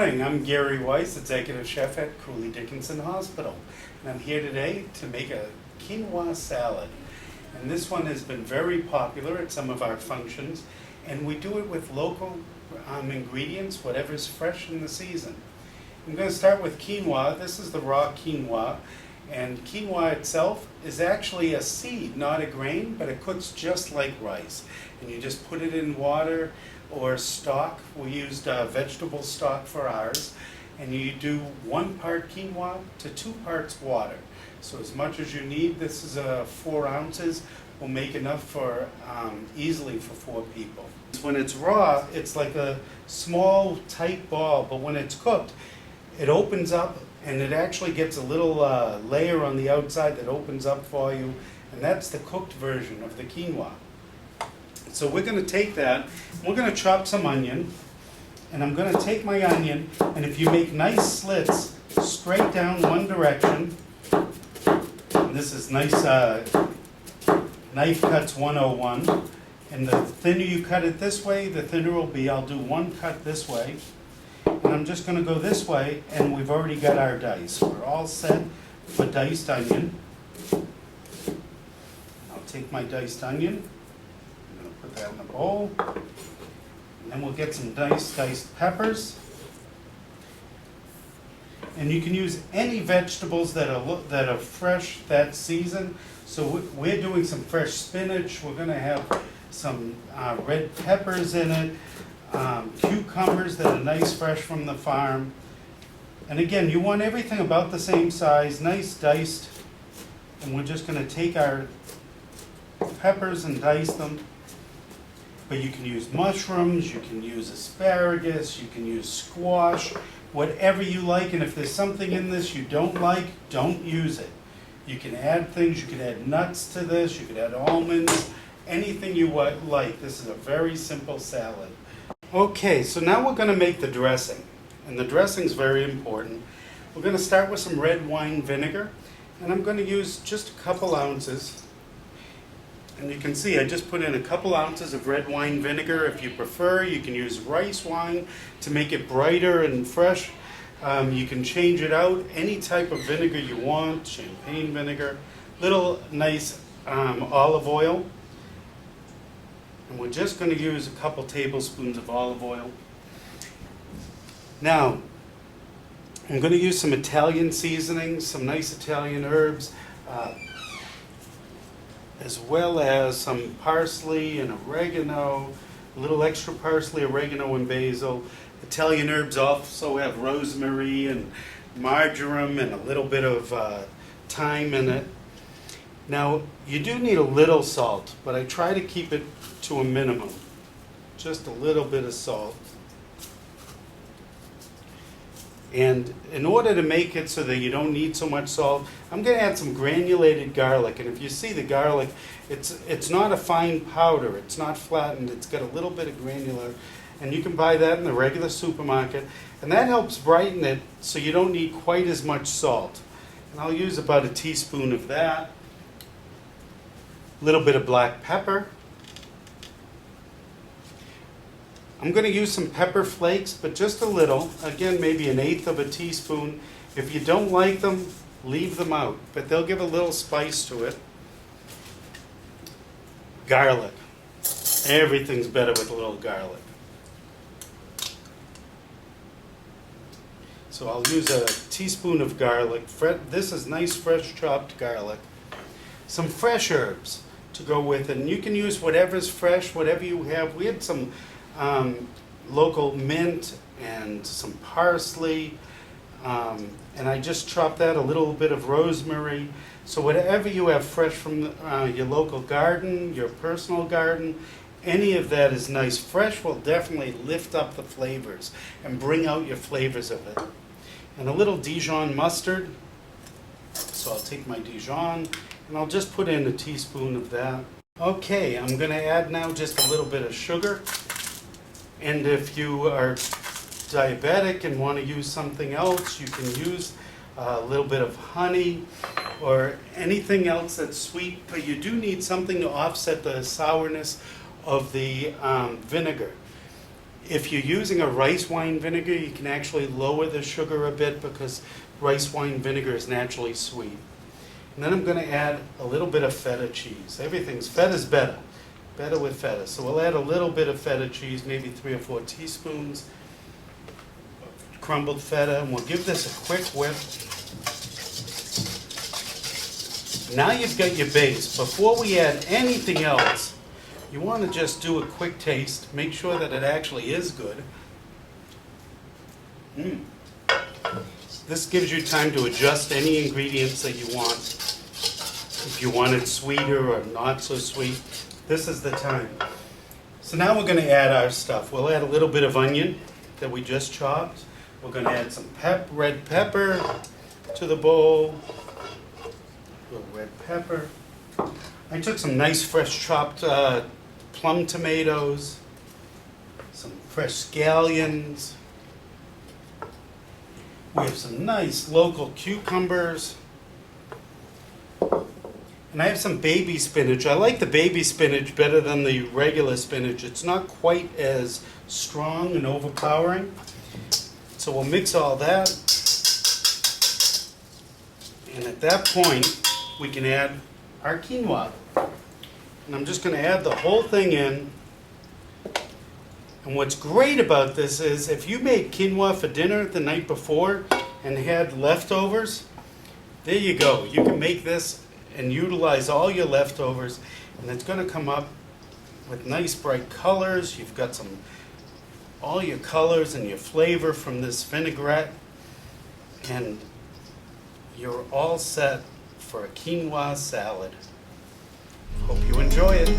morning, I'm Gary Weiss, Executive Chef at Cooley Dickinson Hospital. And I'm here today to make a quinoa salad. And this one has been very popular at some of our functions. And we do it with local ingredients, whatever's fresh in the season. I'm going to start with quinoa. This is the raw quinoa. And quinoa itself is actually a seed, not a grain, but it cooks just like rice. And you just put it in water or stock. We used vegetable stock for ours. And you do 1 part quinoa to 2 parts water. So as much as you need. This is 4 ounces. Will make enough for easily for 4 people. When it's raw, it's like a small tight ball, but when it's cooked, it opens up and it actually gets a little layer on the outside that opens up for you, and that's the cooked version of the quinoa. So we're going to take that, we're going to chop some onion, and I'm going to take my onion, and if you make nice slits straight down one direction, and this is nice knife cuts 101, and the thinner you cut it this way, the thinner it will be. I'll do 1 cut this way, and I'm just going to go this way, and we've already got our dice. We're all set for diced onion. I'll take my diced onion, I'm going to put that in the bowl, and then we'll get some diced peppers. And you can use any vegetables that are fresh that season. So we're doing some fresh spinach. We're going to have some red peppers in it, cucumbers that are nice fresh from the farm. And again, you want everything about the same size, nice diced. And we're just going to take our peppers and dice them. But you can use mushrooms, you can use asparagus, you can use squash, whatever you like. And if there's something in this you don't like, don't use it. You can add things, you could add nuts to this, you could add almonds, anything you like. This is a very simple salad. Okay, so now we're going to make the dressing. And the dressing is very important. We're going to start with some red wine vinegar. And I'm going to use just a couple ounces. And you can see I just put in a couple ounces of red wine vinegar. If you prefer, you can use rice wine to make it brighter and fresh. You can change it out, any type of vinegar you want, champagne vinegar, little nice olive oil. And we're just going to use a couple tablespoons of olive oil. Now, I'm going to use some Italian seasonings, some nice Italian herbs, as well as some parsley and oregano, a little extra parsley, oregano, and basil. Italian herbs also have rosemary and marjoram and a little bit of thyme in it. Now, you do need a little salt, but I try to keep it to a minimum. Just a little bit of salt. And in order to make it so that you don't need so much salt, I'm going to add some granulated garlic. And if you see the garlic, it's not a fine powder. It's not flattened. It's got a little bit of granular. And you can buy that in the regular supermarket. And that helps brighten it so you don't need quite as much salt. And I'll use about a teaspoon of that. A little bit of black pepper. I'm going to use some pepper flakes, but just a little. Again, maybe 1/8 of a teaspoon. If you don't like them, leave them out, but they'll give a little spice to it. Garlic. Everything's better with a little garlic. So I'll use a teaspoon of garlic. This is nice fresh chopped garlic. Some fresh herbs to go with it. And you can use whatever's fresh, whatever you have. We had some local mint and some parsley. And I just chopped that, a little bit of rosemary. So whatever you have fresh from your local garden, your personal garden, any of that is nice. Fresh will definitely lift up the flavors and bring out your flavors of it. And a little Dijon mustard. So I'll take my Dijon and I'll just put in a teaspoon of that. Okay, I'm going to add now just a little bit of sugar. And if you are diabetic and want to use something else, you can use a little bit of honey or anything else that's sweet, but you do need something to offset the sourness of the vinegar. If you're using a rice wine vinegar, you can actually lower the sugar a bit because rice wine vinegar is naturally sweet. And then I'm going to add a little bit of feta cheese. Feta's better with feta. So we'll add a little bit of feta cheese, maybe 3 or 4 teaspoons of crumbled feta, and we'll give this a quick whip. Now you've got your base. Before we add anything else, you want to just do a quick taste, make sure that it actually is good. This gives you time to adjust any ingredients that you want. If you want it sweeter or not so sweet, this is the time. So now we're going to add our stuff. We'll add a little bit of onion that we just chopped. We're going to add some red pepper to the bowl. A little red pepper. I took some nice fresh chopped plum tomatoes, some fresh scallions. We have some nice local cucumbers. And I have some baby spinach. I like the baby spinach better than the regular spinach. It's not quite as strong and overpowering. So we'll mix all that. And at that point, we can add our quinoa. And I'm just going to add the whole thing in. And what's great about this is if you made quinoa for dinner the night before and had leftovers, there you go. You can make this and utilize all your leftovers, and it's going to come up with nice bright colors. You've got all your colors and your flavor from this vinaigrette, and you're all set for a quinoa salad. Hope you enjoy it.